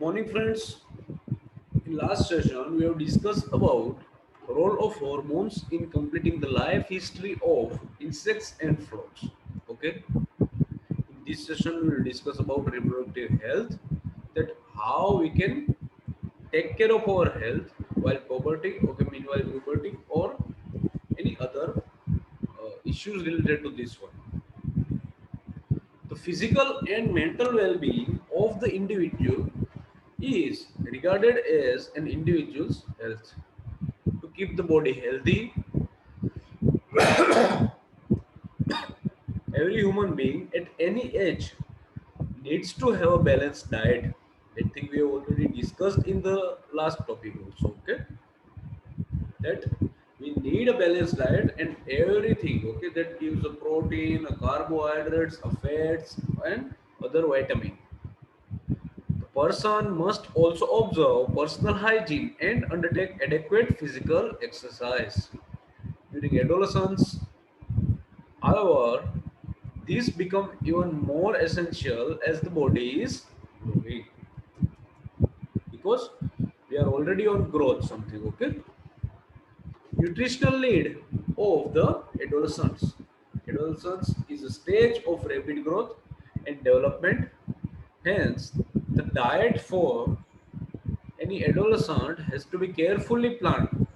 Morning friends, in last session we have discussed about role of hormones in completing the life history of insects and frogs. Okay, in this session we will discuss about reproductive health, that how we can take care of our health while puberty, okay, meanwhile puberty or any other issues related to this one. The physical and mental well-being of the individual is regarded as an individual's health. To keep the body healthy, every human being at any age needs to have a balanced diet. I think we have already discussed in the last topic also, okay? That we need a balanced diet and everything, okay, that gives a protein, a carbohydrates, a fats, and other vitamin. The person must also observe personal hygiene and undertake adequate physical exercise. During adolescence, however, these become even more essential as the body is growing because we are already on growth something, okay? Nutritional need of the adolescence. Adolescence is a stage of rapid growth and development. Hence, the diet for any adolescent has to be carefully planned.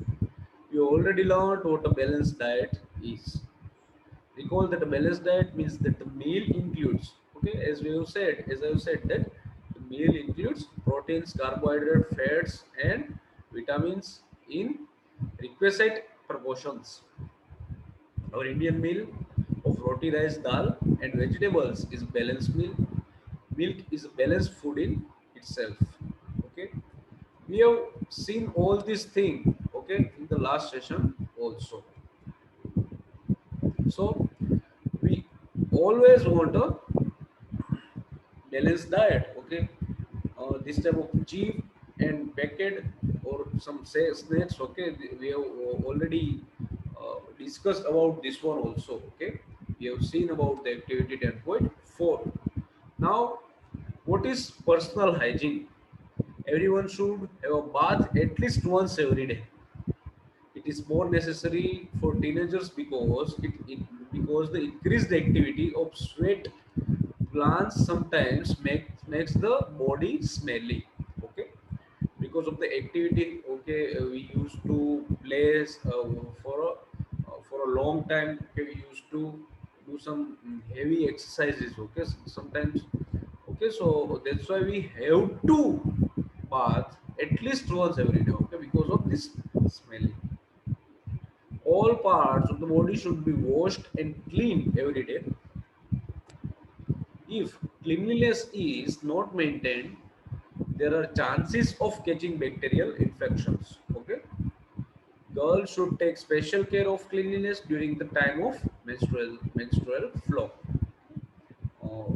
You already learned what a balanced diet is. Recall that a balanced diet means that the meal includes, okay, as I have said that the meal includes proteins, carbohydrate, fats, and vitamins in requisite proportions. Our Indian meal of roti, rice, dal, and vegetables is balanced meal. Milk is a balanced food in itself. Okay, we have seen all these things. Okay, in the last session also. So we always want a balanced diet. Okay, this type of cheap and packet or some say snacks. Okay, we have already discussed about this one also. Okay, we have seen about the activity 10.4. Now, what is personal hygiene? Everyone should have a bath at least once every day. It is more necessary for teenagers because the increased activity of sweat glands sometimes makes the body smelly. Okay, because of the activity. Okay, we used to play for a long time. Okay, we used to do some heavy exercises. Okay, sometimes. Okay, so that's why we have to bath at least once every day. Okay, because of this smelling. All parts of the body should be washed and cleaned every day. If cleanliness is not maintained, there are chances of catching bacterial infections. Okay, girls should take special care of cleanliness during the time of menstrual flow.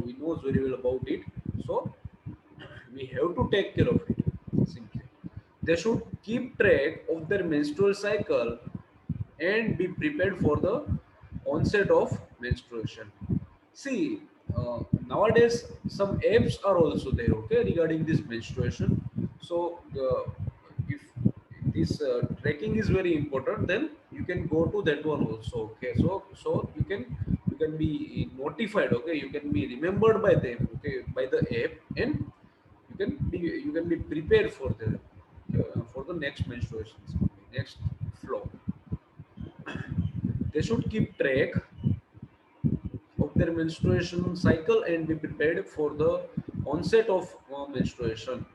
We know very well about it, so we have to take care of it. Simply, they should keep track of their menstrual cycle and be prepared for the onset of menstruation. See, nowadays some apps are also there, okay, regarding this menstruation. So, if this tracking is very important, then you can go to that one also. Okay, so you can be notified. Okay, you can be remembered by them. Okay, by the app, and you can be prepared for the next menstruations, next flow. They should keep track of their menstruation cycle and be prepared for the onset of menstruation.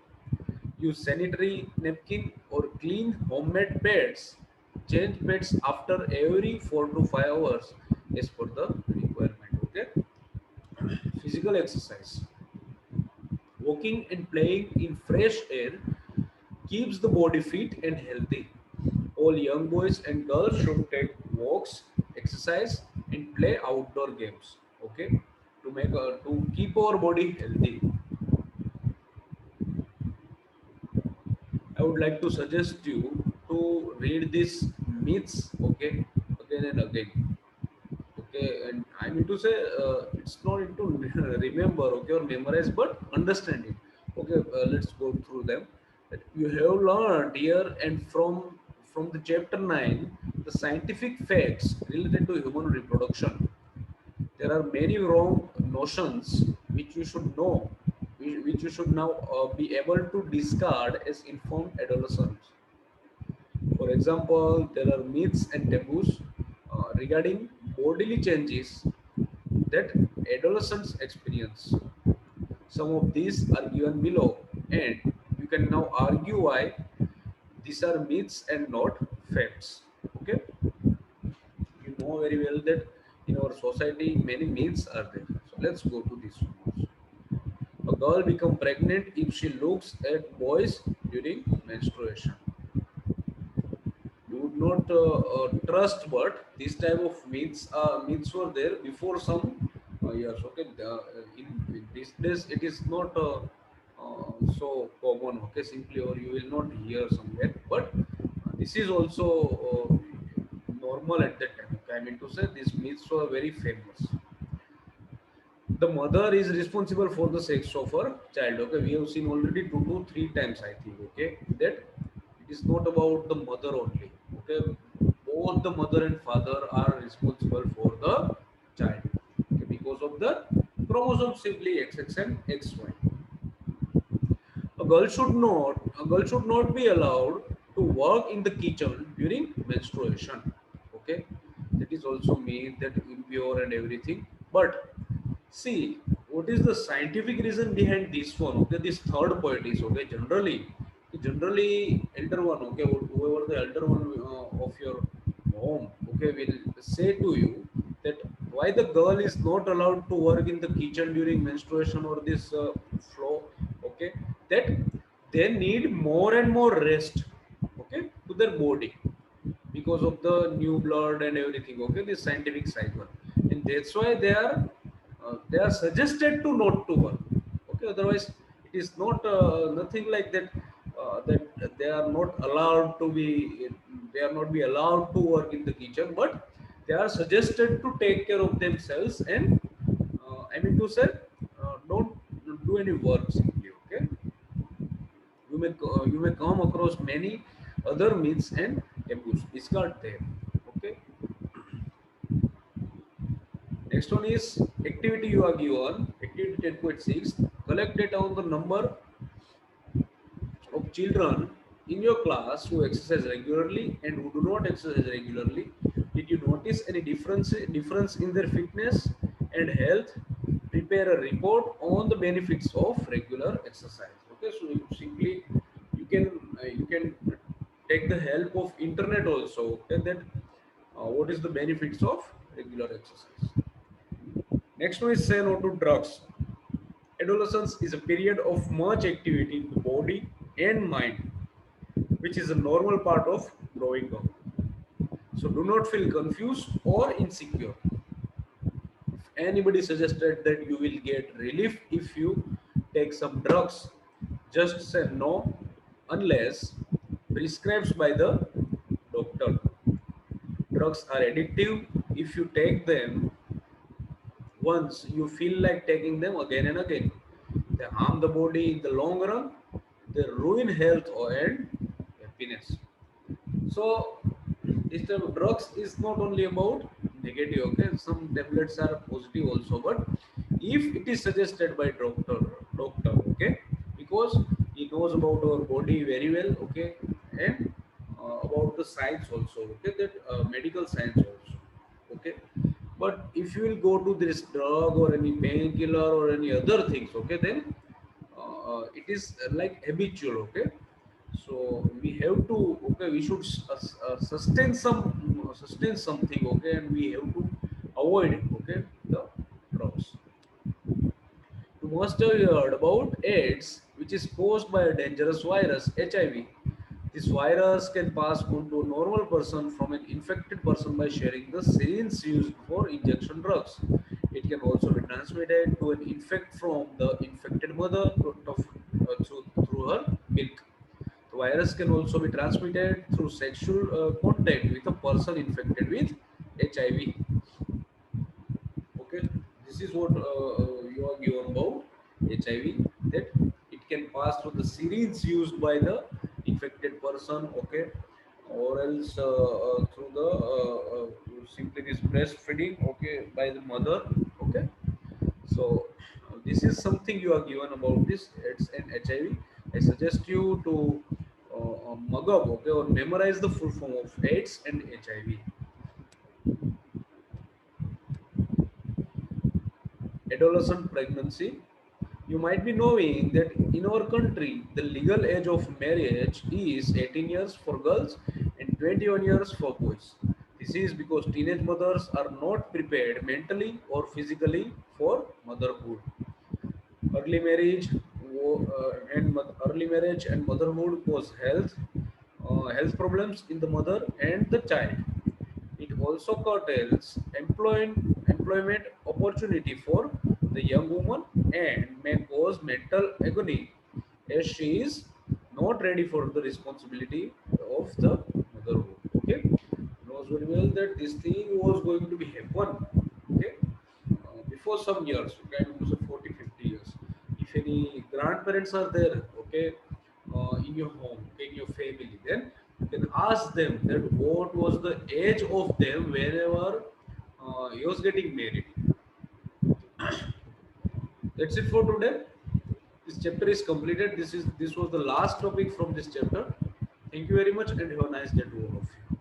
Use sanitary napkin or clean homemade pads. Change pads after every 4 to 5 hours as per the requirement. Okay. Physical exercise. Walking and playing in fresh air keeps the body fit and healthy. All young boys and girls should take walks, exercise, and play outdoor games. Okay, to keep our body healthy. I would like to suggest you to read these myths. Okay, again and again. Okay, and I mean to say it's not into remember, okay, or memorize, but understand it. Okay, let's go through them. That you have learned here and from the chapter 9 the scientific facts related to human reproduction. There are many wrong notions which you should know, which you should now be able to discard as informed adolescents. For example, there are myths and taboos regarding bodily changes that adolescents experience. Some of these are given below, and you can now argue why these are myths and not facts. Okay, you know very well that in our society many myths are there. So let's go to this one also. A girl become pregnant if she looks at boys during menstruation. You would not trust, but this type of myths were there before some years. Okay, in these days it is not so common. Okay, simply, or you will not hear somewhere, but this is also normal at that time. Okay, I mean to say these myths were very famous. The mother is responsible for the sex of her child. Okay, we have seen already two to three times, I think. Okay, that it is not about the mother only. Okay, both the mother and father are responsible for the child. Okay, because of the chromosome simply XX and XY. A girl should not be allowed to work in the kitchen during menstruation. Okay, that is also mean that impure and everything. But see, what is the scientific reason behind this one? Okay, this third point is okay. Generally, elder one, okay, whoever the elder one of your home, okay, will say to you that why the girl is not allowed to work in the kitchen during menstruation or this flow, okay, that they need more and more rest, okay, to their body because of the new blood and everything. Okay, this scientific cycle, and that's why they are suggested to not to work. Okay, otherwise it is not nothing like that. That they are not allowed to be, they are not be allowed to work in the kitchen, but they are suggested to take care of themselves and I mean to say don't do any work simply. Okay, you may come across many other myths and taboos. Discard them. Okay. Next one is activity you are given. Activity 10.6. Collect data on the number of children in your class who exercise regularly and who do not exercise regularly. Did you notice any difference in their fitness and health? Prepare a report on the benefits of regular exercise. Okay, so you can take the help of internet also. Okay, that what is the benefits of regular exercise. Next one is say no to drugs. Adolescence is a period of much activity in the body and mind, which is a normal part of growing up. So do not feel confused or insecure. If anybody suggested that you will get relief if you take some drugs, just say no unless prescribed by the doctor. Drugs are addictive. If you take them once, you feel like taking them again and again. They harm the body in the long run, they ruin health and happiness. So, this type of drugs is not only about negative, okay? Some tablets are positive also, but if it is suggested by doctor, okay, because he knows about our body very well, okay, and about the science also, okay, that medical science also, okay. But if you will go to this drug or any painkiller or any other things, okay, then it is like habitual, okay. So we have to, okay, we should sustain something, okay, and we have to avoid it, okay, the drugs. You must have heard about AIDS, which is caused by a dangerous virus, HIV. This virus can pass on to a normal person from an infected person by sharing the syringe used for injection drugs. It can also be transmitted to an infect from the infected mother through her milk. The virus can also be transmitted through sexual contact with a person infected with HIV. Okay, this is what you are given about HIV. That it can pass through the syringe used by the infected person, okay, or else through the simply this breastfeeding, okay, by the mother, okay. So this is something you are given about this AIDS and HIV. I suggest you to mug up, okay, or memorize the full form of AIDS and HIV. Adolescent pregnancy. You might be knowing that in our country, the legal age of marriage is 18 years for girls and 21 years for boys. This is because teenage mothers are not prepared mentally or physically for motherhood. Early marriage early marriage and motherhood cause health problems in the mother and the child. It also curtails employment opportunity for the young woman and may cause mental agony as she is not ready for the responsibility of the motherhood. Okay, knows very well that this thing was going to be happen. Okay, before some years, okay, I mean to say 40, 50 years. If any grandparents are there, okay, in your home, okay, in your family, then you can ask them that what was the age of them whenever he was getting married. That's it for today. This chapter is completed. This was the last topic from this chapter. Thank you very much and have a nice day to all of you.